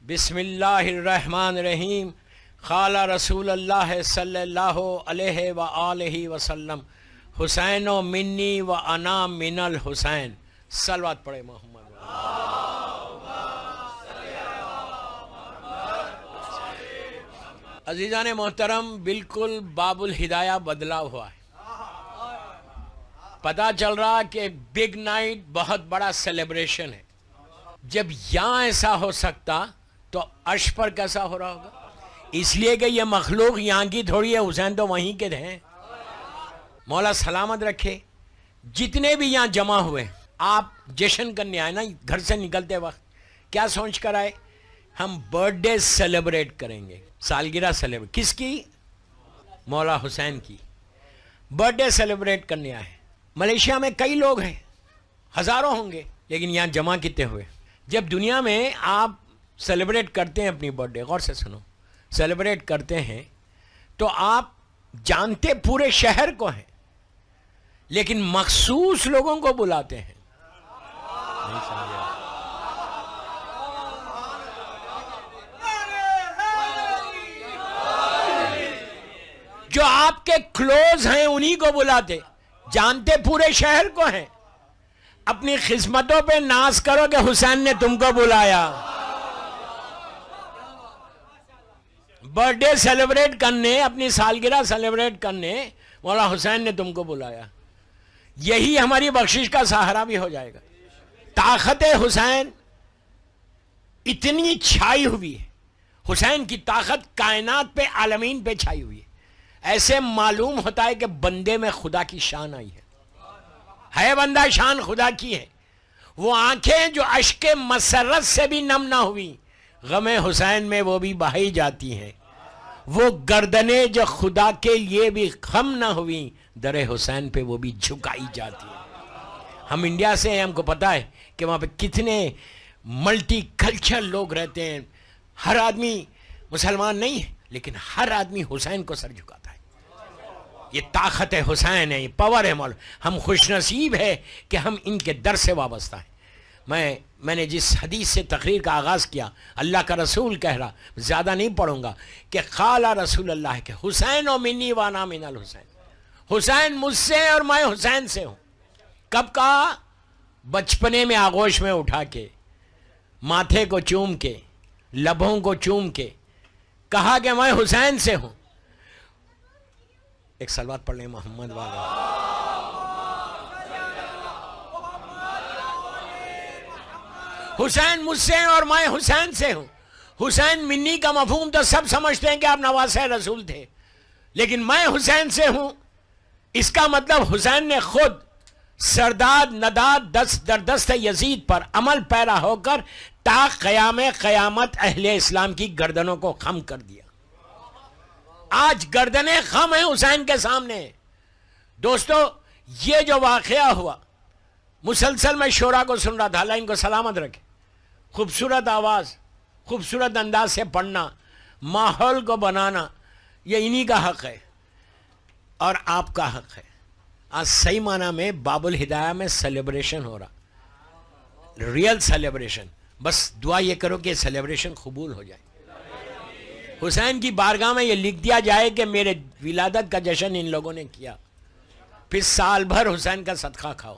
بسم اللہ الرحمن الرحیم. قال رسول اللہ صلی اللہ علیہ وآلہ وسلم حسین و منی و انا من الحسین. صلوات پڑھے محمد. عزیزان محترم، بالکل باب الہدایہ بدلا ہوا ہے. پتہ چل رہا کہ بگ نائٹ بہت بڑا سیلیبریشن ہے. جب یہاں ایسا ہو سکتا تو عرش پر کیسا ہو رہا ہوگا؟ اس لیے کہ یہ مخلوق یہاں کی تھوڑی ہے، حسین تو وہیں کے ہیں. مولا سلامت رکھے. جتنے بھی یہاں جمع ہوئے، آپ جشن کرنے آئے نا، گھر سے نکلتے وقت کیا سوچ کر آئے؟ ہم برتھ ڈے سیلیبریٹ کریں گے. سالگرہ سیلیبریٹ کس کی؟ مولا حسین کی. برتھ ڈے سیلیبریٹ کرنے آئے. ملیشیا میں کئی لوگ ہیں، ہزاروں ہوں گے، لیکن یہاں جمع کتنے ہوئے؟ جب دنیا میں آپ سیلیبریٹ کرتے ہیں اپنی برتھ ڈے، غور سے سنو، سیلیبریٹ کرتے ہیں تو آپ جانتے پورے شہر کو ہیں، لیکن مخصوص لوگوں کو بلاتے ہیں. نہیں سمجھے؟ جو آپ کے کلوز ہیں انہی کو بلاتے. جانتے پورے شہر کو ہیں. اپنی قسمتوں پہ ناز کرو کہ حسین نے تم کو بلایا. برتھ ڈے سیلیبریٹ کرنے، اپنی سالگرہ سیلیبریٹ کرنے مولا حسین نے تم کو بلایا. یہی ہماری بخشش کا سہارا بھی ہو جائے گا. طاقت حسین اتنی چھائی ہوئی ہے، حسین کی طاقت کائنات پہ، عالمین پہ چھائی ہوئی ہے. ایسے معلوم ہوتا ہے کہ بندے میں خدا کی شان آئی ہے بندہ شان خدا کی ہے. وہ آنکھیں جو اشک مسرت سے بھی نم نہ ہوئی، غم حسین میں وہ بھی بہائی جاتی ہیں. وہ گردنیں جو خدا کے لیے بھی خم نہ ہوئی، در حسین پہ وہ بھی جھکائی جاتی ہیں. ہم انڈیا سے ہیں، ہم کو پتہ ہے کہ وہاں پہ کتنے ملٹی کلچر لوگ رہتے ہیں. ہر آدمی مسلمان نہیں ہے، لیکن ہر آدمی حسین کو سر جھکاتا ہے. یہ طاقت حسین ہے، یہ پاور ہے. مولا ہم خوش نصیب ہے کہ ہم ان کے در سے وابستہ ہیں. میں نے جس حدیث سے تقریر کا آغاز کیا، اللہ کا رسول کہہ رہا، زیادہ نہیں پڑھوں گا، کہ قال رسول اللہ کہ حسین و منی وانا من الحسین. حسین مجھ سے اور میں حسین سے ہوں. کب کہا؟ بچپنے میں آغوش میں اٹھا کے، ماتھے کو چوم کے، لبوں کو چوم کے کہا کہ میں حسین سے ہوں. ایک صلوات پڑھ لیں محمد والا. حسین مجھ سے اور میں حسین سے ہوں. حسین منی کا مفہوم تو سب سمجھتے ہیں کہ آپ نواسہ رسول تھے، لیکن میں حسین سے ہوں، اس کا مطلب حسین نے خود سرداد نداد دست در دست یزید پر عمل پیرا ہو کر تا قیام قیامت اہل اسلام کی گردنوں کو خم کر دیا. آج گردنیں خم ہیں حسین کے سامنے. دوستو، یہ جو واقعہ ہوا، مسلسل میں شورا کو سن رہا تھا، اللہ ان کو سلامت رکھے. خوبصورت آواز، خوبصورت انداز سے پڑھنا، ماحول کو بنانا، یہ انہی کا حق ہے اور آپ کا حق ہے. آج صحیح معنی میں باب الہدایہ میں سیلیبریشن ہو رہا، ریئل سیلیبریشن. بس دعا یہ کرو کہ سیلیبریشن قبول ہو جائے. حسین کی بارگاہ میں یہ لکھ دیا جائے کہ میرے ولادت کا جشن ان لوگوں نے کیا، پھر سال بھر حسین کا صدقہ کھاؤ،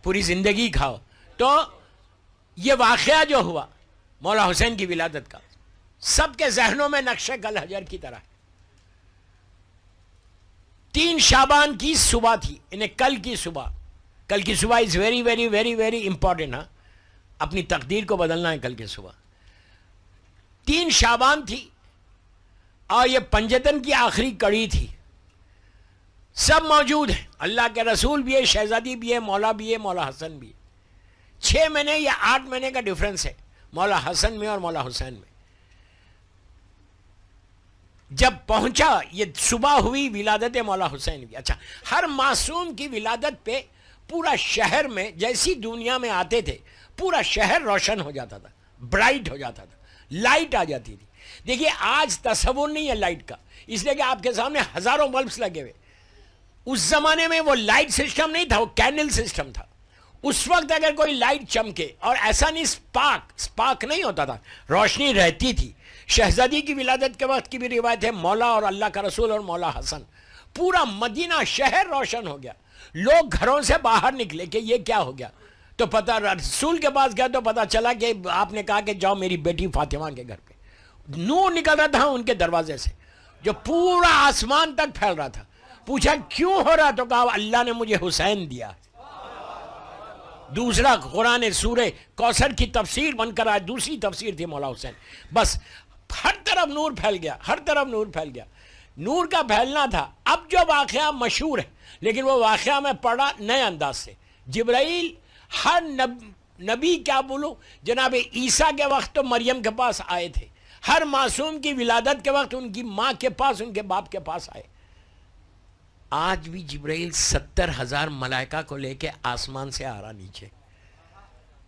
پوری زندگی کھاؤ. تو یہ واقعہ جو ہوا مولا حسین کی ولادت کا، سب کے ذہنوں میں نقش کل حجر کی طرح ہے. 3 شعبان کی صبح تھی، انہیں کل کی صبح is very very very very important. ہاں، اپنی تقدیر کو بدلنا ہے. کل کی صبح 3 شعبان تھی اور یہ پنجتن کی آخری کڑی تھی. سب موجود ہیں، اللہ کے رسول بھی ہے، شہزادی بھی ہے، مولا بھی ہے، مولا حسن بھی ہے. 6 مہینے یا 8 مہینے کا ڈیفرنس ہے مولا حسن میں اور مولا حسین میں. جب پہنچا، یہ صبح ہوئی ولادت مولا حسین کی. اچھا، ہر معصوم کی ولادت پہ پورا شہر میں، جیسی دنیا میں آتے تھے، پورا شہر روشن ہو جاتا تھا، برائٹ ہو جاتا تھا، لائٹ آ جاتی تھی. دیکھیے آج تصور نہیں ہے لائٹ کا، اس لیے کہ آپ کے سامنے ہزاروں بلبس لگے ہوئے. اس زمانے میں وہ لائٹ سسٹم نہیں تھا، وہ کینڈل سسٹم تھا. اس وقت اگر کوئی لائٹ چمکے، اور ایسا نہیں سپاک نہیں ہوتا تھا، روشنی رہتی تھی. شہزادی کی ولادت کے وقت کی بھی روایت ہے، مولا اور اللہ کا رسول اور مولا حسن، پورا مدینہ شہر روشن ہو گیا. لوگ گھروں سے باہر نکلے کہ یہ کیا ہو گیا، تو پتہ رسول کے پاس گیا تو پتہ چلا کہ آپ نے کہا کہ جاؤ میری بیٹی فاطمہ کے گھر پہ. نور نکل رہا تھا ان کے دروازے سے جو پورا آسمان تک پھیل رہا تھا. پوچھا کیوں ہو رہا، تو کہا اللہ نے مجھے حسین دیا. دوسرا قرآن سورہ کوثر کی تفسیر بن کر آئے، دوسری تفسیر تھی مولا حسین. بس ہر طرف نور پھیل گیا، ہر طرف نور پھیل گیا. نور کا پھیلنا تھا. اب جو واقعہ مشہور ہے لیکن وہ واقعہ میں پڑھا نئے انداز سے. جبرائیل ہر نبی کیا بولوں، جناب عیسیٰ کے وقت تو مریم کے پاس آئے تھے، ہر معصوم کی ولادت کے وقت ان کی ماں کے پاس، ان کے باپ کے پاس آئے. آج بھی جبرائیل 70,000 ملائکہ کو لے کے آسمان سے آ رہا نیچے.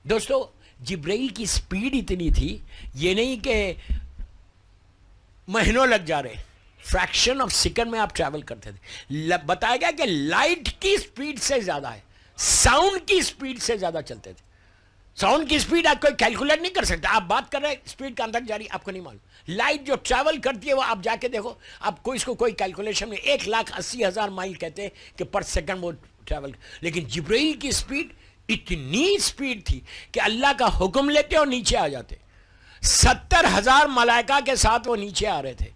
دوستو جبرائیل کی سپیڈ اتنی تھی، یہ نہیں کہ مہینوں لگ جا رہے، فریکشن آف سیکنڈ میں آپ ٹریول کرتے تھے. بتایا گیا کہ لائٹ کی سپیڈ سے زیادہ ہے، ساؤنڈ کی سپیڈ سے زیادہ چلتے تھے. ساؤنڈ کی سپیڈ آپ کوئی کیلکولیٹ نہیں کر سکتا. آپ بات کر رہے ہیں سپیڈ کا اندر جاری، آپ کو نہیں معلوم. لائٹ جو ٹریول کرتی ہے وہ آپ جا کے دیکھو، آپ کو اس کو کوئی کیلکولیشن نہیں. 1,80,000 مائل کہتے ہیں کہ پر سیکنڈ وہ ٹریول. لیکن جبرائیل کی سپیڈ اتنی سپیڈ تھی کہ اللہ کا حکم لیتے اور نیچے آ جاتے. 70,000 ملائکہ کے ساتھ وہ نیچے آ رہے تھے،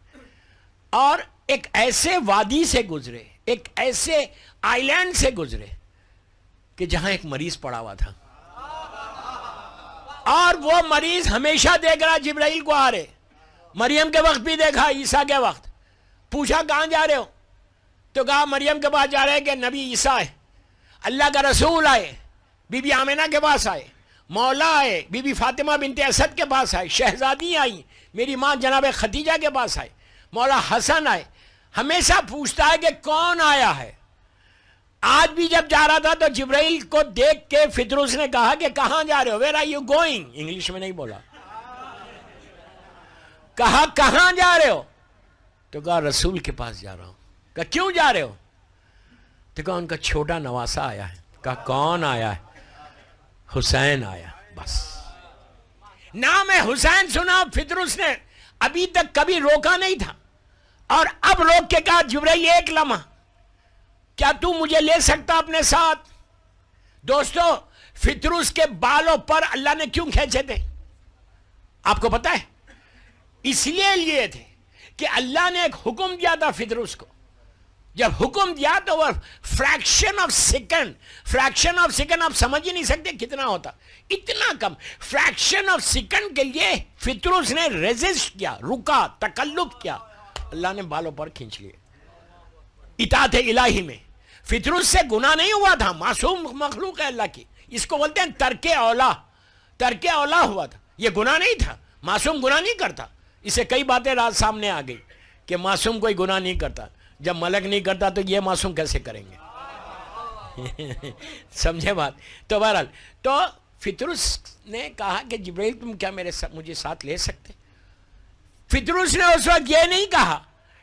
اور ایک ایسے وادی سے گزرے، ایک ایسے آئی لینڈ سے گزرے کہ جہاں ایک مریض پڑا ہوا تھا، اور وہ مریض ہمیشہ دیکھ رہا جبرائیل کو آ رہے. مریم کے وقت بھی دیکھا، عیسیٰ کے وقت. پوچھا کہاں جا رہے ہو، تو کہا مریم کے پاس جا رہے کہ نبی عیسیٰ آئے، اللہ کا رسول آئے، بی بی آمنہ کے پاس آئے، مولا آئے، بی بی فاطمہ بنت اسد کے پاس آئے، شہزادی آئی، میری ماں جناب خدیجہ کے پاس آئے، مولا حسن آئے. ہمیشہ پوچھتا ہے کہ کون آیا ہے. آج بھی جب جا رہا تھا تو جبرائیل کو دیکھ کے فطرس نے کہا کہ کہاں جا رہے ہو، where are you going, English میں نہیں بولا، کہا کہاں جا رہے ہو، تو کہا رسول کے پاس جا رہا ہوں. کہا کیوں جا رہے ہو، تو کہا ان کا چھوٹا نواسا آیا ہے. کہا کون آیا ہے، حسین آیا. بس نام حسین سنا فطرس نے ابھی تک کبھی روکا نہیں تھا، اور اب روک کے کہا جبرائیل ایک لمحہ کیا تو مجھے لے سکتا اپنے ساتھ. دوستو فطرس کے بالوں پر اللہ نے کیوں کھینچے تھے آپ کو پتا ہے؟ اس لیے لیے تھے کہ اللہ نے ایک حکم دیا تھا فطرس کو. جب حکم دیا تو وہ فریکشن آف سیکنڈ آپ سمجھ ہی نہیں سکتے کتنا ہوتا، اتنا کم فریکشن آف سیکنڈ کے لیے فطرس نے ریزسٹ کیا، رکا، تکلف کیا. اللہ نے بالوں پر کھینچ لیے. اطاعت الہی میں فطرس سے گناہ نہیں ہوا تھا، معصوم مخلوق ہے اللہ کی، اس کو بولتے ہیں ترک اولا ہوا تھا. یہ گناہ نہیں تھا، معصوم گناہ نہیں کرتا. اسے کئی باتیں رات سامنے آ گئی کہ معصوم کوئی گناہ نہیں کرتا. جب ملک نہیں کرتا تو یہ معصوم کیسے کریں گے سمجھے بات. تو بہرحال تو فطرس نے کہا کہ جبرائیل تم کیا مجھے ساتھ لے سکتے. فطرس نے اس وقت یہ نہیں کہا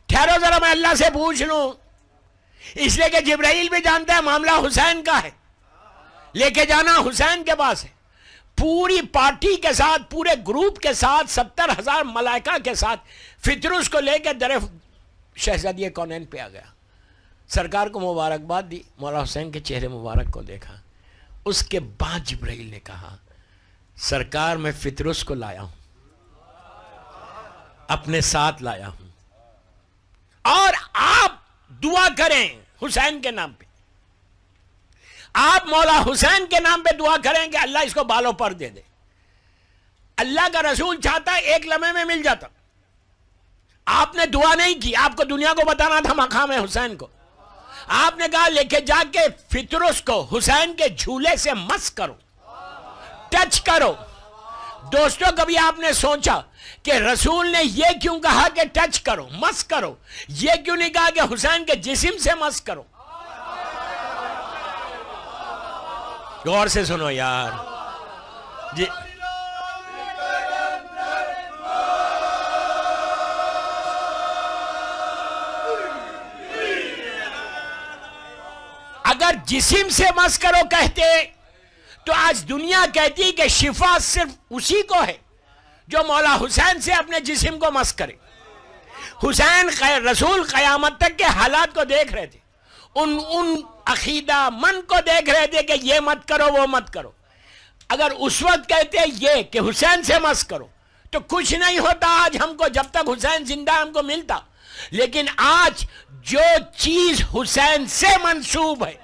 ٹھہرو ذرا میں اللہ سے پوچھ لوں، اس لیے کہ جبرائیل بھی جانتا ہے معاملہ حسین کا ہے، لے کے جانا حسین کے پاس ہے. پوری پارٹی کے ساتھ، پورے گروپ کے ساتھ، 70,000 ملائکہ کے ساتھ فطرس کو لے کے در شہزادی کونین پہ آ گیا. سرکار کو مبارکباد دی، مولا حسین کے چہرے مبارک کو دیکھا. اس کے بعد جبرائیل نے کہا سرکار میں فطرس کو لایا ہوں، اپنے ساتھ لایا ہوں، اور آپ دعا کریں حسین کے نام پہ، آپ مولا حسین کے نام پہ دعا کریں کہ اللہ اس کو بالوں پر دے دے. اللہ کا رسول چاہتا ہے ایک لمحے میں مل جاتا. آپ نے دعا نہیں کی، آپ کو دنیا کو بتانا تھا مقام حسین کو. آپ نے کہا لے کے جا کے فطرس کو حسین کے جھولے سے مس کرو، ٹچ کرو. دوستو کبھی آپ نے سوچا کہ رسول نے یہ کیوں کہا کہ ٹچ کرو، مس کرو؟ یہ کیوں نہیں کہا کہ حسین کے جسم سے مس کرو؟ غور سے سنو یار جی. اگر جسم سے مس کرو کہتے تو آج دنیا کہتی کہ شفا صرف اسی کو ہے جو مولا حسین سے اپنے جسم کو مس کرے. حسین رسول قیامت تک کے حالات کو دیکھ رہے تھے, ان عقیدہ من کو دیکھ رہے تھے کہ یہ مت کرو وہ مت کرو. اگر اس وقت کہتے یہ کہ حسین سے مس کرو تو کچھ نہیں ہوتا آج ہم کو, جب تک حسین زندہ ہم کو ملتا. لیکن آج جو چیز حسین سے منسوب ہے,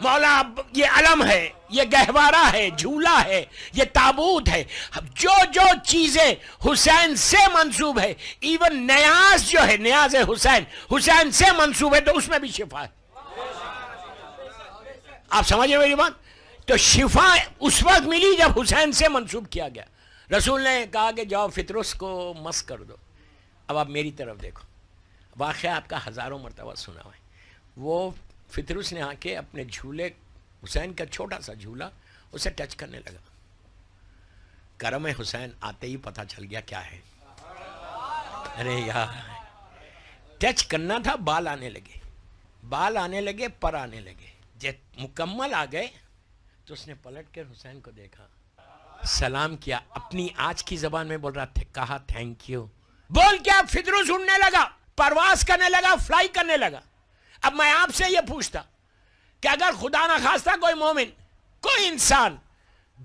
مولا یہ علم ہے, یہ گہوارہ ہے, جھولا ہے, یہ تابوت ہے, جو جو چیزیں حسین سے منسوب ہے, ایون نیاز جو ہے, نیاز حسین حسین سے منسوب ہے, تو اس میں بھی شفا ہے. آپ سمجھے میری بات؟ تو شفا اس وقت ملی جب حسین سے منسوب کیا گیا. رسول نے کہا کہ جاؤ فطرس کو مس کر دو. اب آپ میری طرف دیکھو, واقعہ آپ کا ہزاروں مرتبہ سنا ہوا ہے. وہ فطرس نے آ کے اپنے جھولے, حسین کا چھوٹا سا جھولا, اسے ٹچ کرنے لگا. کرم حسین آتے ہی پتہ چل گیا کیا ہے. ارے یار, ٹچ کرنا تھا, بال آنے لگے, بال آنے لگے, پر آنے لگے. جب مکمل آ گئے تو اس نے پلٹ کر حسین کو دیکھا, سلام کیا, اپنی آج کی زبان میں بول رہا تھا, کہا تھینک یو. بول کیا فطرس اڑنے لگا, پرواز کرنے لگا, فلائی کرنے لگا. اب میں آپ سے یہ پوچھتا کہ اگر خدا نہ خواستہ کوئی مومن, کوئی انسان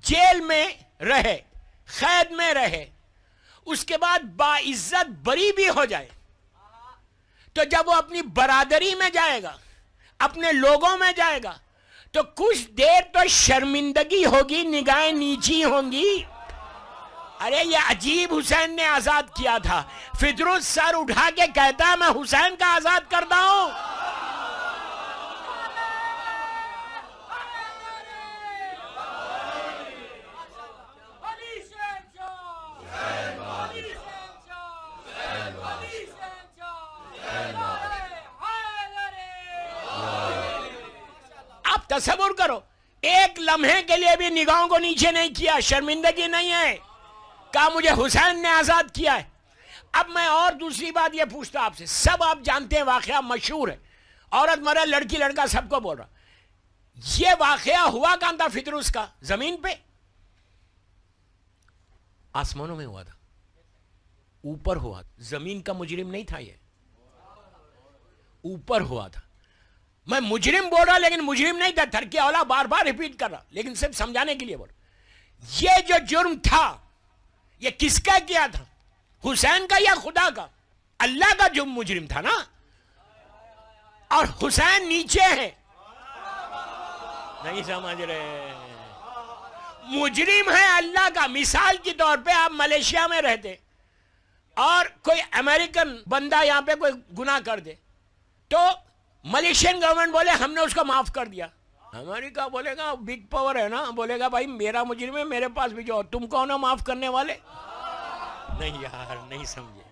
جیل میں رہے, قید میں رہے, اس کے بعد باعزت بری بھی ہو جائے, تو جب وہ اپنی برادری میں جائے گا, اپنے لوگوں میں جائے گا, تو کچھ دیر تو شرمندگی ہوگی, نگاہیں نیچی ہوں گی. ارے یہ عجیب حسین نے آزاد کیا تھا. فطرس سر اٹھا کے کہتا ہے میں حسین کا آزاد کرتا ہوں. آپ تصور کرو, ایک لمحے کے لیے بھی نگاہوں کو نیچے نہیں کیا, شرمندگی نہیں ہے, کہا مجھے حسین نے آزاد کیا ہے. اب میں اور دوسری بات یہ پوچھتا آپ سے, سب آپ جانتے ہیں, واقعہ مشہور ہے, عورت مرد, لڑکی لڑکا, سب کو بول رہا. یہ واقعہ ہوا کہاں تھا فطرس کا؟ زمین پہ, آسمانوں میں ہوا تھا, اوپر ہوا تھا. زمین کا مجرم نہیں تھا, یہ اوپر ہوا تھا. میں مجرم بول رہا لیکن مجرم نہیں تھا, ترکی اولا بار بار ریپیٹ کر رہا, لیکن صرف سمجھانے کے لیے بول رہا. یہ جو جرم تھا یہ کس کا کیا تھا؟ حسین کا یا خدا کا؟ اللہ کا جو مجرم تھا نا, اور حسین نیچے ہے. نہیں سمجھ رہے, مجرم ہے اللہ کا. مثال کے طور پہ آپ ملیشیا میں رہتے اور کوئی امریکن بندہ یہاں پہ کوئی گناہ کر دے, تو ملیشین گورنمنٹ بولے ہم نے اس کو معاف کر دیا. امریکہ بولے گا, بگ پاور ہے نا, بولے گا بھائی میرا مجرم ہے, میرے پاس بھی جو, تم کون ہو معاف کرنے والے؟ نہیں یار, نہیں سمجھے.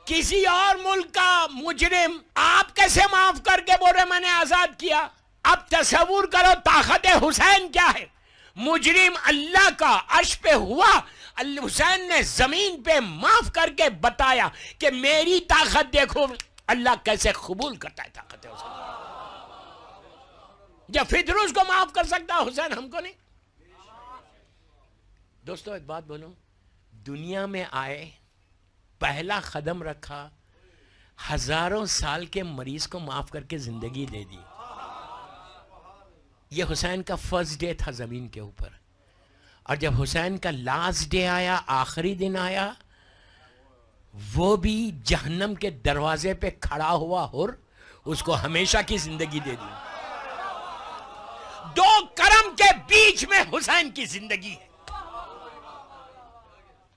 کسی اور ملک کا مجرم آپ کیسے معاف کر کے بول رہے میں نے آزاد کیا؟ اب تصور کرو طاقت حسین کیا ہے. مجرم اللہ کا عرش پہ ہوا, حسین نے زمین پہ معاف کر کے بتایا کہ میری طاقت دیکھو, اللہ کیسے قبول کرتا ہے طاقت حسین. جب فطرس کو معاف کر سکتا حسین, ہم کو نہیں. دوستو ایک بات بولوں, دنیا میں آئے, پہلا قدم رکھا, ہزاروں سال کے مریض کو معاف کر کے زندگی دے دی. یہ حسین کا فرسٹ ڈے تھا زمین کے اوپر, اور جب حسین کا لاسٹ ڈے آیا, آخری دن آیا, وہ بھی جہنم کے دروازے پہ کھڑا ہوا حر, اس کو ہمیشہ کی زندگی دے دی. دو کرم کے بیچ میں حسین کی زندگی ہے.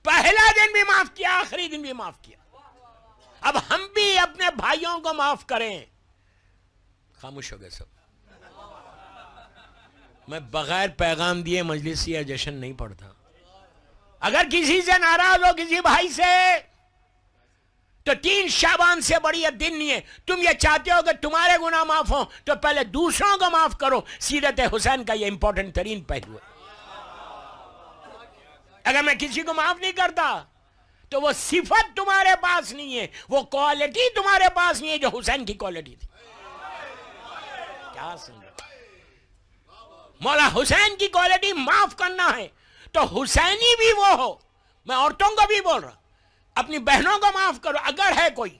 پہلا دن بھی معاف کیا, آخری دن بھی معاف کیا. اب ہم بھی اپنے بھائیوں کو معاف کریں. خاموش ہو گئے سب. میں بغیر پیغام دیے مجلس یا جشن نہیں پڑھتا. اگر کسی سے ناراض ہو, کسی بھائی سے, تو 3 شعبان سے بڑی یہ دن نہیں ہے. تم یہ چاہتے ہو کہ تمہارے گناہ معاف ہوں تو پہلے دوسروں کو معاف کرو. سیرت حسین کا یہ امپورٹنٹ ترین پہلو ہے. اگر میں کسی کو معاف نہیں کرتا تو وہ صفت تمہارے پاس نہیں ہے, وہ کوالٹی تمہارے پاس نہیں ہے جو حسین کی کوالٹی تھی. کیا سن رہے, مولا حسین کی کوالٹی معاف کرنا ہے تو حسینی بھی وہ ہو. میں عورتوں کو بھی بول رہا, اپنی بہنوں کو معاف کرو اگر ہے کوئی.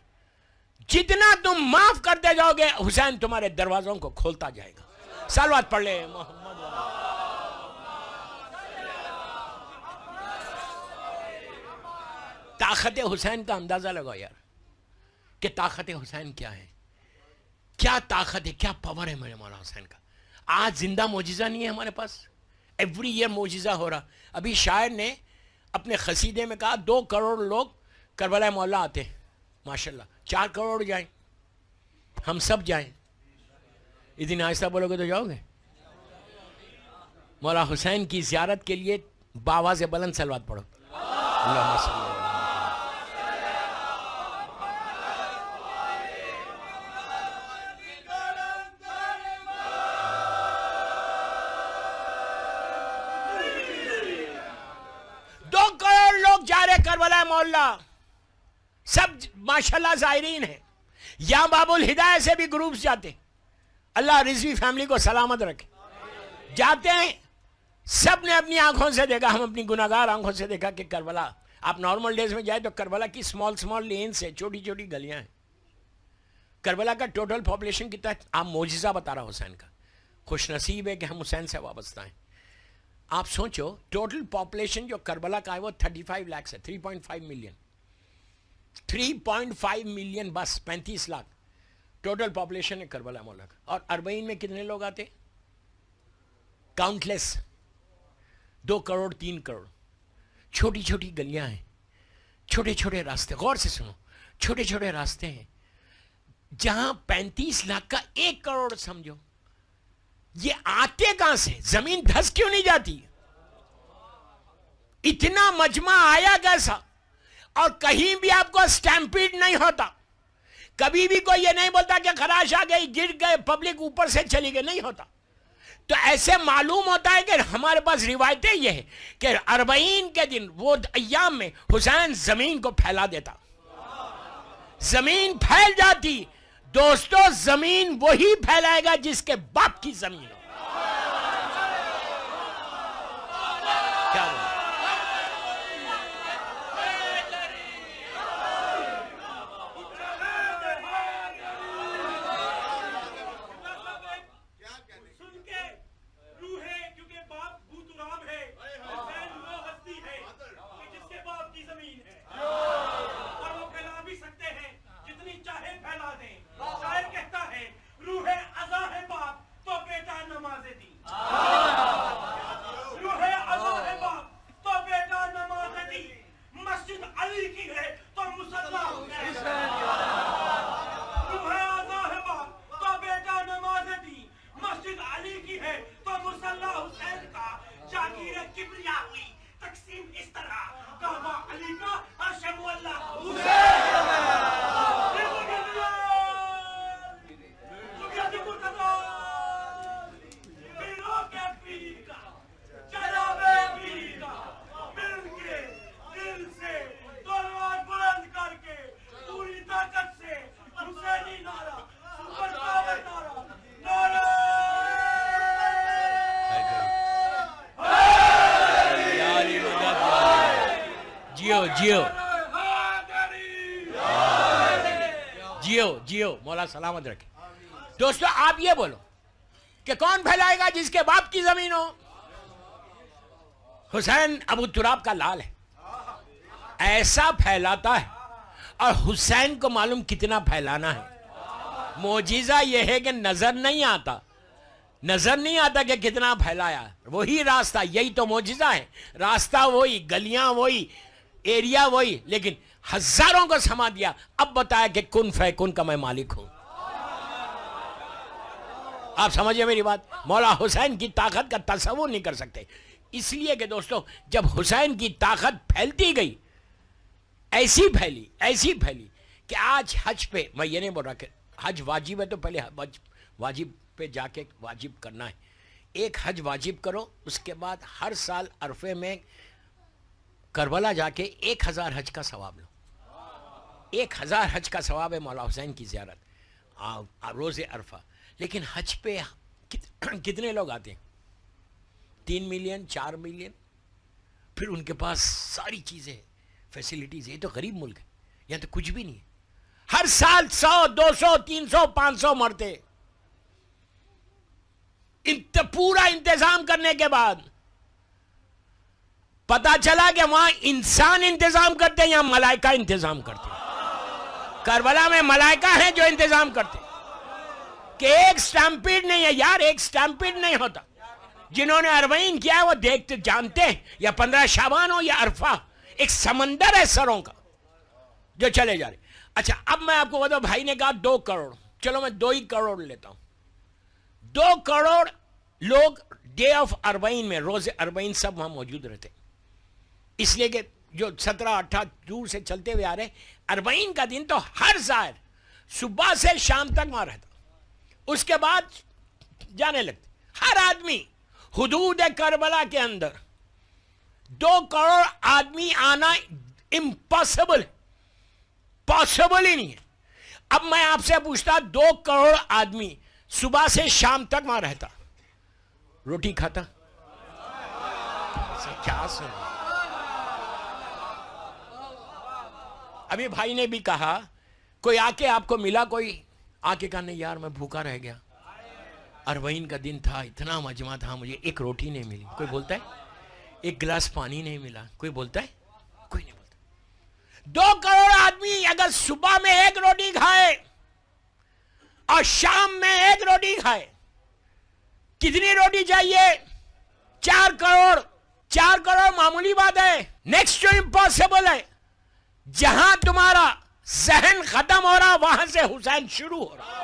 جتنا تم معاف کرتے جاؤ گے حسین تمہارے دروازوں کو کھولتا جائے گا. صلوات پڑھ لے محمد. طاقت حسین کا اندازہ لگاؤ یار کہ طاقت حسین کیا ہے, کیا طاقت ہے, کیا پاور ہے میرے مولا حسین کا. آج زندہ معجزہ نہیں ہے ہمارے پاس, ایوری ایئر معجزہ ہو رہا. ابھی شاعر نے اپنے قصیدے میں کہا 2 کروڑ لوگ کربلا مولا آتے ہیں, ماشاءاللہ 4 کروڑ جائیں, ہم سب جائیں. اتنی آہستہ بولو گے تو جاؤ گے؟ مولا حسین کی زیارت کے لیے باواز بلند صلوات پڑھو. اللہم صلی اللہ. کربلا مولا سب ماشاءاللہ زائرین ہیں. یا باب الہدایہ سے بھی گروپس جاتے ہیں, اللہ رضوی فیملی کو سلامت رکھے. جاتے ہیں, سب نے اپنی آنکھوں سے دیکھا, ہم اپنی گناہگار آنکھوں سے دیکھا کہ کربلا, آپ نارمل ڈیز میں جائے تو کربلا کی سمال لینز ہے, چھوٹی چھوٹی گلیاں ہیں. کربلا کا ٹوٹل پاپولیشن کتنا ہے؟ آپ معجزہ بتا رہا حسین کا. خوش نصیب ہے کہ ہم حسین سے وابستہ ہیں. آپ سوچو ٹوٹل پاپولیشن جو کربلا کا ہے وہ 35 لاکھ ہے, 3.5 ملین. 3.5 ملین بس 35 لاکھ ٹوٹل پاپولیشن ہے کربلا مولا کا. اور اربعین میں کتنے لوگ آتے؟ کاؤنٹ لیس, 2 کروڑ 3 کروڑ. چھوٹی چھوٹی گلیاں ہیں, چھوٹے چھوٹے راستے. غور سے سنو, چھوٹے چھوٹے راستے ہیں جہاں 35 لاکھ کا 1 کروڑ سمجھو. یہ آتے کہاں سے؟ زمین دھس کیوں نہیں جاتی؟ اتنا مجمع آیا کیسا؟ اور کہیں بھی آپ کو سٹیمپیڈ نہیں ہوتا. کبھی بھی کوئی یہ نہیں بولتا کہ خراش آ گئی, گر گئے, پبلک اوپر سے چلی گئی, نہیں ہوتا. تو ایسے معلوم ہوتا ہے کہ ہمارے پاس روایتیں یہ ہیں کہ 40 کے دن وہ ایام میں حسین زمین کو پھیلا دیتا, زمین پھیل جاتی. دوستو زمین وہی پھیلائے گا جس کے باپ کی زمین ہو. کیا بولے؟ جیو مولا سلامت رکھے. دوستو آپ یہ بولو کہ کون پھیلائے گا جس کے باپ کی زمین ہو؟ حسین ابو تراب کا لال ہے, ایسا پھیلاتا ہے. اور حسین کو معلوم کتنا پھیلانا ہے. معجزہ یہ ہے کہ نظر نہیں آتا کہ کتنا پھیلایا. وہی راستہ, یہی تو معجزہ ہے. راستہ وہی, گلیاں وہی, ایریا وہی, لیکن ہزاروں کو سما دیا. اب بتایا کہ کن فیکن کا میں مالک ہوں. آپ سمجھے میری بات؟ مولا حسین کی طاقت کا تصور نہیں کر سکتے. اس لیے کہ دوستو جب حسین کی طاقت پھیلتی گئی, ایسی پھیلی کہ آج حج پہ, میں یہ نہیں بول رہا کہ حج واجب ہے تو پہلے حج واجب پہ جا کے واجب کرنا ہے. ایک حج واجب کرو, اس کے بعد ہر سال عرفے میں کربلا جا کے 1000 حج کا ثواب لو. 1000 حج کا ثواب ہے مولا حسین کی زیارت روز عرفہ. لیکن حج پہ کتنے لوگ آتے ہیں؟ 3 ملین 4 ملین، پھر ان کے پاس ساری چیزیں فیسلٹیز. یہ تو غریب ملک ہے، یہاں تو کچھ بھی نہیں ہے. ہر سال 100 200 300 500 مرتے. پورا انتظام کرنے کے بعد پتا چلا کہ وہاں انسان انتظام کرتے ہیں، یہاں ملائکہ انتظام کرتے ہیں. کربلا میں ملائکہ ہیں جو انتظام کرتے ہیں کہ ایک سٹیمپیڈ نہیں ہے یار، ایک سٹیمپیڈ نہیں ہوتا. جنہوں نے اربعین کیا ہے وہ دیکھتے جانتے ہیں، یا 15 شعبان ہو یا عرفہ، ایک سمندر ہے سروں کا جو چلے جا رہے. اچھا اب میں آپ کو بتاؤں، بھائی نے کہا 2 کروڑ، چلو میں 2 ہی کروڑ لیتا ہوں. 2 کروڑ لوگ ڈے آف اربعین میں، روز اربعین سب وہاں موجود رہتے، اس لیے کہ جو 17 18 دور سے چلتے ہوئے آ رہے، اربعین کا دن تو ہر ظاہر صبح سے شام تک وہاں رہتا. اس کے بعد جانے لگتے. ہر آدمی حدود کربلا کے اندر 2 کروڑ آدمی آنا امپاسبل، پاسبل ہی نہیں ہے. اب میں آپ سے پوچھتا، 2 کروڑ آدمی صبح سے شام تک وہاں رہتا، روٹی کھاتا؟ کیا سن. ابھی بھائی نے بھی کہا، کوئی آ کے آپ کو ملا، کوئی آ کے کہا نہیں یار میں بھوکا رہ گیا، اربعین کا دن تھا، اتنا مجمع تھا، مجھے 1 روٹی نہیں ملی. کوئی بولتا ہے 1 گلاس پانی نہیں ملا؟ کوئی بولتا ہے؟ کوئی نہیں بولتا. 2 کروڑ آدمی اگر صبح میں 1 روٹی کھائے اور شام میں 1 روٹی کھائے، کتنی روٹی چاہیے؟ 4 کروڑ. 4 کروڑ معمولی بات ہے. نیکسٹ جو امپاسبل ہے، جہاں تمہارا ذہن ختم ہو رہا وہاں سے حسین شروع ہو رہا.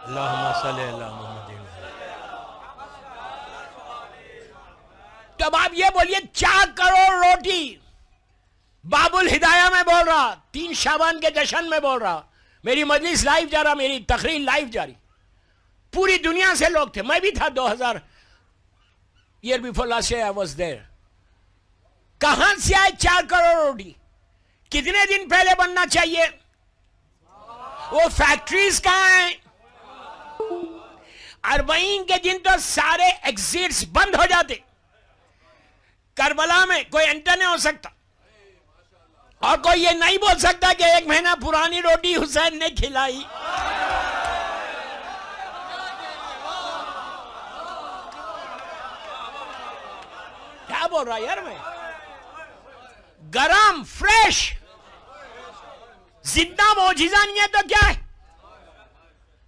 اللہم صلی اللہ محمد. تو اب آپ یہ بولیے 4 کروڑ روٹی. باب الہدایہ میں بول رہا، 3 شعبان کے جشن میں بول رہا، میری مجلس لائیو جا رہا، میری تقریر لائیو جاری، پوری دنیا سے لوگ تھے، میں بھی تھا. 2000 year before last year I was there. کہاں سے آئے 4 کروڑ روٹی؟ کتنے دن پہلے بننا چاہیے؟ وہ فیکٹریز کہاں ہیں؟ اربعین کے دن تو سارے ایگزٹس بند ہو جاتے. کربلا میں کوئی انٹر نہیں ہو سکتا، اور کوئی یہ نہیں بول سکتا کہ 1 مہینہ پرانی روٹی حسین نے کھلائی. کیا بول رہا یار میں؟ گرم فریش، زندہ معجزہ نہیں ہے تو کیا ہے؟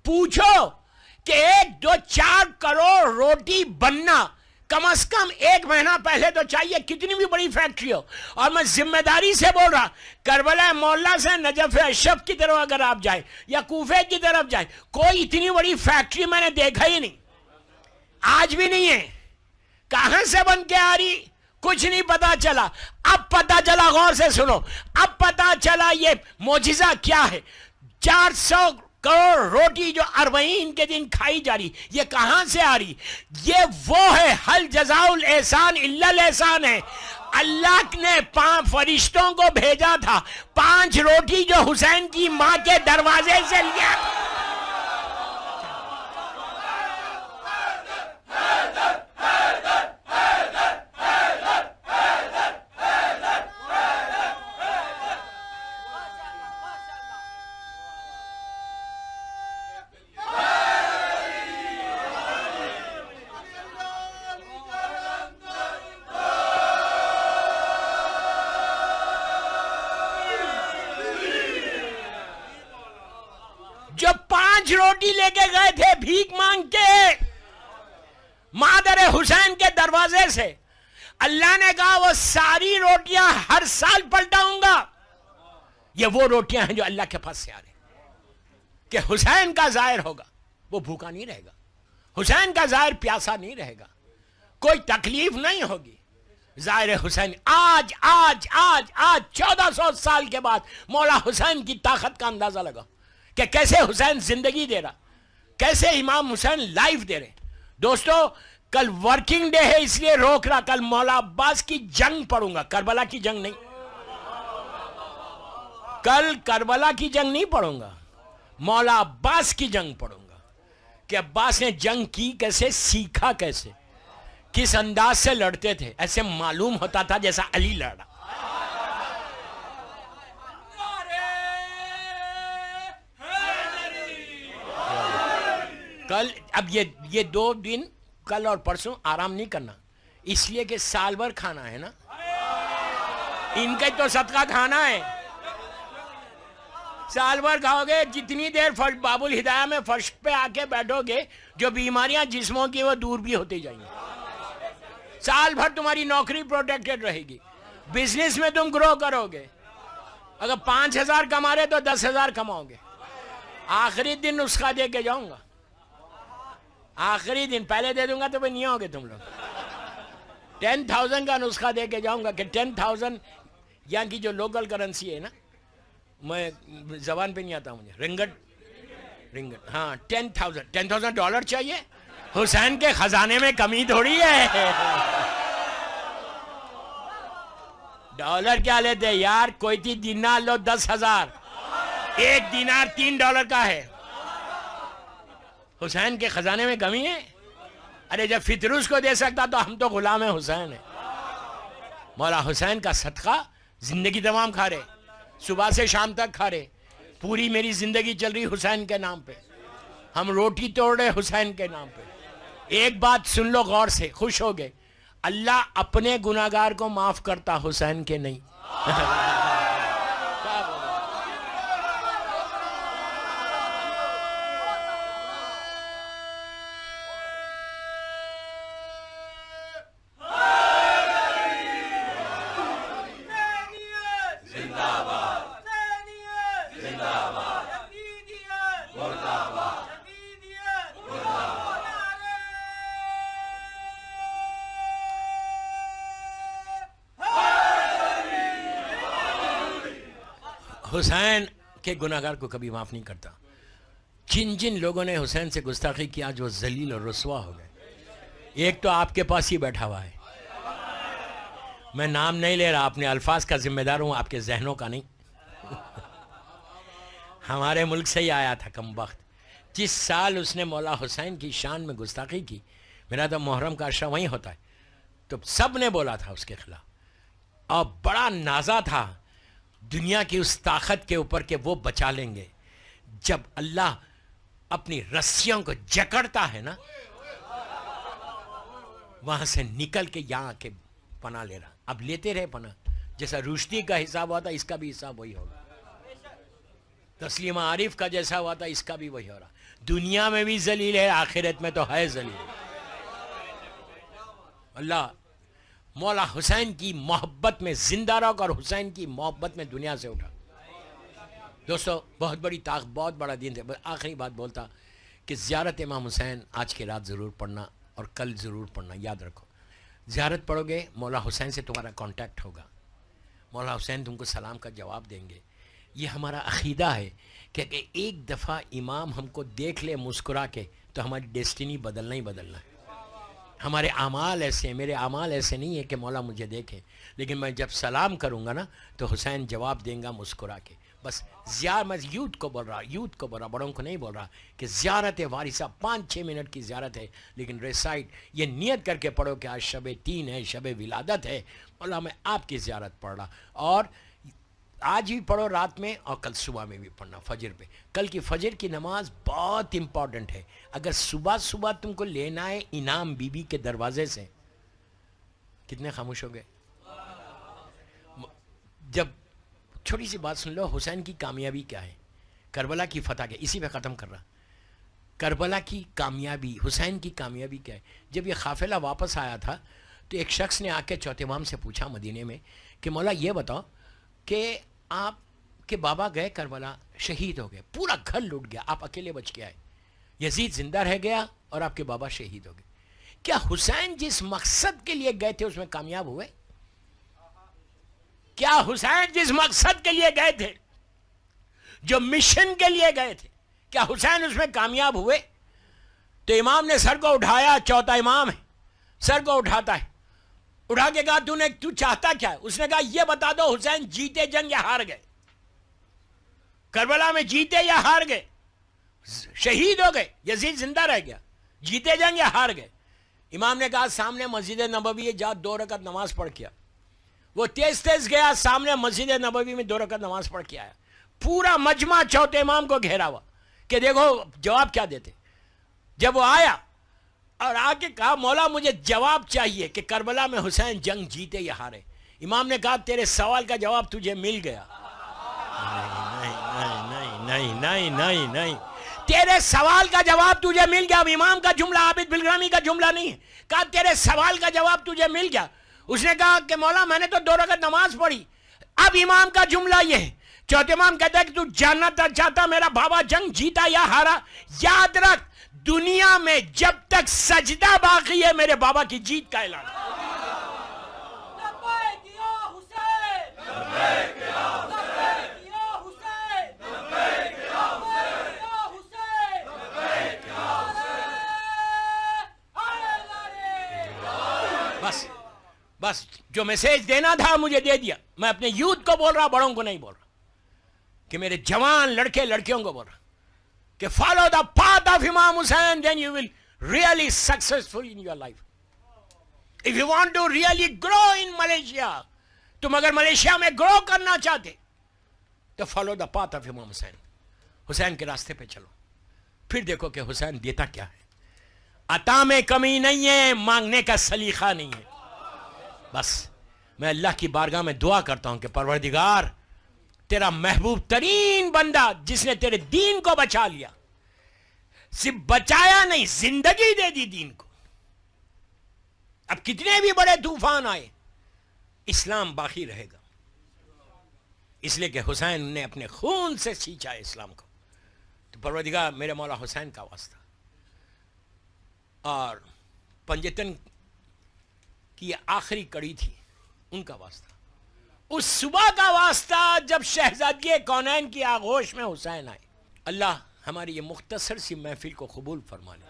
پوچھو کہ 1 2 4 کروڑ روٹی بننا کم از کم 1 مہینہ پہلے تو چاہیے، کتنی بھی بڑی فیکٹری ہو. اور میں ذمہ داری سے بول رہا، کربلا مولا سے نجف اشرف کی طرف اگر آپ جائیں یا کوفے کی طرف جائیں، کوئی اتنی بڑی فیکٹری میں نے دیکھا ہی نہیں، آج بھی نہیں ہے. کہاں سے بن کے آ رہی کچھ نہیں پتا چلا. اب پتا چلا، غور سے سنو، اب پتا چلا یہ معجزہ کیا ہے. 400 کروڑ روٹی جو اربعین کے دن کھائی جا رہی، یہ کہاں سے آ رہی؟ یہ وہ ہے، حل جزاء الاحسان الا الاحسان ہے. اللہ نے 5 فرشتوں کو بھیجا تھا، 5 روٹی جو حسین کی ماں کے دروازے سے لیا. جو 5 روٹی لے کے گئے تھے بھیک مانگ کے مادر حسین کے دروازے سے، اللہ نے کہا وہ ساری روٹیاں ہر سال پلٹاؤں گا. یہ وہ روٹیاں ہیں جو اللہ کے پاس سے آ رہی، کہ حسین کا ظاہر ہوگا وہ بھوکا نہیں رہے گا، حسین کا ظاہر پیاسا نہیں رہے گا، کوئی تکلیف نہیں ہوگی. ظاہر حسین آج آج آج آج 1400 سال کے بعد مولا حسین کی طاقت کا اندازہ لگا کہ کیسے حسین زندگی دے رہا، کیسے امام حسین لائف دے رہے. دوستو کل ورکنگ ڈے ہے اس لیے روک رہا, کل مولا عباس کی جنگ پڑھوں گا, کربلا کی جنگ نہیں. کل کربلا کی جنگ نہیں پڑھوں گا, مولا عباس کی جنگ پڑھوں گا کہ عباس نے جنگ کی کیسے, سیکھا کیسے, کس انداز سے لڑتے تھے. ایسے معلوم ہوتا تھا جیسا علی لڑا. کل اب یہ 2 دن کل اور پرسوں آرام نہیں کرنا, اس لیے کہ سال بھر کھانا ہے نا, ان کا تو صدقہ کھانا ہے. سال بھر کھاؤ گے, جتنی دیر باب الہدایہ میں فرش پہ آ کے بیٹھو گے, جو بیماریاں جسموں کی وہ دور بھی ہوتی جائیں گی. سال بھر تمہاری نوکری پروٹیکٹڈ رہے گی, بزنس میں تم گرو کرو گے. اگر 5,000 کما رہے تو 10,000 کماؤ گے. آخری دن نسخہ دے کے جاؤں گا, آخری دن پہلے دے دوں گا تو نہیں ہوگے تم لوگ. 10,000 کا نسخہ دے کے جاؤں گا کہ 10,000 یہاں کی جو لوکل کرنسی ہے نا, میں زبان پہ نہیں آتا مجھے, رنگٹ, ہاں 10,000 ڈالر چاہیے. حسین کے خزانے میں کمی تھوڑی ہے. ڈالر کیا لیتے یار, کوئی تھی دینار لو 10,000, 1 دینار $3 کا ہے. حسین کے خزانے میں کمی ہے. ارے جب فطروس کو دے سکتا تو ہم تو غلام حسین ہیں. مولا حسین کا صدقہ زندگی تمام کھا رہے, صبح سے شام تک کھا رہے. پوری میری زندگی چل رہی حسین کے نام پہ, ہم روٹی توڑ رہے حسین کے نام پہ. ایک بات سن لو غور سے, خوش ہو گئے, اللہ اپنے گناہگار کو معاف کرتا, حسین کے نہیں. حسین کے گناہگار کو کبھی معاف نہیں کرتا. جن لوگوں نے حسین سے گستاخی کیا جو ذلیل اور رسوا ہو گئے. ایک تو آپ کے پاس ہی بیٹھا ہوا ہے, میں نام نہیں لے رہا, اپنے الفاظ کا ذمہ دار ہوں, آپ کے ذہنوں کا نہیں. ہمارے ملک سے ہی آیا تھا کم بخت. جس سال اس نے مولا حسین کی شان میں گستاخی کی, میرا تو محرم کا عشرہ وہیں ہوتا ہے, تو سب نے بولا تھا اس کے خلاف, اور بڑا نازا تھا دنیا کی اس طاقت کے اوپر کہ وہ بچا لیں گے. جب اللہ اپنی رسیوں کو جکڑتا ہے نا, وہاں سے نکل کے یہاں کے پناہ لے رہا. اب لیتے رہے پناہ, جیسا رشدی کا حساب ہوا تھا اس کا بھی حساب وہی ہوگا, تسلیمہ عارف کا جیسا ہوا تھا اس کا بھی وہی ہو رہا. دنیا میں بھی ذلیل ہے, آخرت میں تو ہے ذلیل. اللہ مولا حسین کی محبت میں زندہ رہا اور حسین کی محبت میں دنیا سے اٹھا. دوستو بہت بڑی بہت بڑا دن ہے. آخری بات بولتا کہ زیارت امام حسین آج کی رات ضرور پڑھنا اور کل ضرور پڑھنا. یاد رکھو, زیارت پڑھو گے مولا حسین سے تمہارا کانٹیکٹ ہوگا, مولا حسین تم کو سلام کا جواب دیں گے. یہ ہمارا عقیدہ ہے کہ ایک دفعہ امام ہم کو دیکھ لے مسکرا کے تو ہماری ڈیسٹینی بدلنا ہی بدلنا ہے. ہمارے اعمال ایسے ہیں, میرے اعمال ایسے نہیں ہے کہ مولا مجھے دیکھے, لیکن میں جب سلام کروں گا نا تو حسین جواب دیں گا مسکرا کے. بس میں یوتھ کو بول رہا, بڑوں کو نہیں بول رہا کہ زیارت وارثہ 5-6 منٹ کی زیارت ہے, لیکن ریسائٹ یہ نیت کر کے پڑھو کہ آج شب 3 ہے, شب ولادت ہے, مولا میں آپ کی زیارت پڑھ رہا. اور آج بھی پڑھو رات میں, اور کل صبح میں بھی پڑھنا فجر پہ. کل کی فجر کی نماز بہت امپورٹنٹ ہے. اگر صبح تم کو لینا ہے انعام بی بی کے دروازے سے. کتنے خاموش ہو گئے؟ جب چھوٹی سی بات سن لو, حسین کی کامیابی کیا ہے, کربلا کی فتح کیا, اسی پہ ختم کر رہا. کربلا کی کامیابی, حسین کی کامیابی کیا ہے. جب یہ قافلہ واپس آیا تھا تو ایک شخص نے آ کے چوتھے امام سے پوچھا مدینے میں کہ مولا یہ بتاؤ کہ آپ کے بابا گئے کربلا, شہید ہو گئے, پورا گھر لٹ گیا, آپ اکیلے بچ کے آئے, یزید زندہ رہ گیا اور آپ کے بابا شہید ہو گئے. کیا حسین جس مقصد کے لیے گئے تھے اس میں کامیاب ہوئے؟ کیا حسین جس مقصد کے لیے گئے تھے, جو مشن کے لیے گئے تھے, کیا حسین اس میں کامیاب ہوئے؟ تو امام نے سر کو اٹھایا, چوتھا امام ہے, سر کو اٹھاتا ہے, اٹھا کے کہا تو چاہتا کیا ہے؟ اس نے کہا یہ بتا دو حسین جیتے جنگ یا ہار گئے, کربلا میں جیتے یا ہار گئے, شہید ہو گئے, یزید زندہ رہ گیا, جیتے جنگ یا ہار گئے. امام نے کہا سامنے مسجد نبوی جا 2 رکعت نماز پڑھ کے آ. وہ تیز تیز گیا, سامنے مسجد نبوی میں 2 رکعت نماز پڑھ کے آیا. پورا مجمع چوتھے امام کو گھیرا ہوا کہ دیکھو جواب کیا دیتے. جب وہ آیا اور آ کے کہا مولا مجھے جواب چاہیے کہ کربلا میں حسین جنگ جیتے یا ہارے. امام نے کہا تیرے سوال کا جواب تجھے مل گیا. نہیں, تیرے سوال کا جواب تجھے مل گیا. امام کا جملہ عابد بلگرامی کا جملہ نہیں ہے. کہا تیرے سوال کا جواب تجھے مل گیا. اس نے کہا کہ مولا میں نے تو 2 رکعت نماز پڑھی. اب امام کا جملہ یہ ہے, چوتھے امام کہتا ہے کہ تو جاننا چاہتا میرا بابا جنگ جیتا یا ہارا؟ یاد رکھ دنیا میں جب تک سجدہ باقی ہے میرے بابا کی جیت کا اعلان. بس جو میسیج دینا تھا مجھے دے دیا. میں اپنے یوتھ کو بول رہا, بڑوں کو نہیں بول رہا, کہ میرے جوان لڑکے لڑکیوں کو بول رہا کہ فالو دا پاتھ آف امام حسین, then you will really successful in your life. If you want to really grow in Malaysia, تم اگر ملیشیا میں گرو کرنا چاہتے تو فالو دا پاتھ آف امام حسین. حسین کے راستے پہ چلو, پھر دیکھو کہ حسین دیتا کیا ہے. عطا میں کمی نہیں ہے, مانگنے کا سلیقہ نہیں ہے. بس میں اللہ کی بارگاہ میں دعا کرتا ہوں کہ پروردگار تیرا محبوب ترین بندہ جس نے تیرے دین کو بچا لیا, صرف بچایا نہیں زندگی دے دی دین کو. اب کتنے بھی بڑے طوفان آئے اسلام باقی رہے گا, اس لیے کہ حسین نے اپنے خون سے سینچا ہے اسلام کو. تو پروردگار میرے مولا حسین کا واسطہ اور پنجتن کی آخری کڑی تھی ان کا واسطہ, اس صبح کا واسطہ جب شہزادی کونین کی آغوش میں حسین آئے. اللہ ہماری یہ مختصر سی محفل کو قبول فرما لے.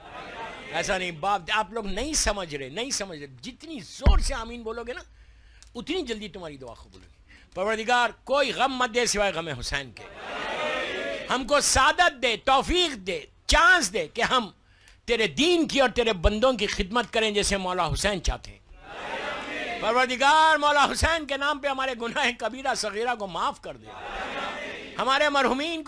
ایسا نہیں باپ آپ لوگ نہیں سمجھ رہے, جتنی زور سے آمین بولو گے نا اتنی جلدی تمہاری دعا قبول ہوگی. پروردگار کوئی غم مت دے سوائے غم حسین کے. ہم کو سعادت دے, توفیق دے, چانس دے کہ ہم تیرے دین کی اور تیرے بندوں کی خدمت کریں جیسے مولا حسین چاہتے ہیں. پروردگار مولا حسین کے نام پہ ہمارے گناہ کبیرہ صغیرہ کو معاف کر دے, ہمارے مرحومین کو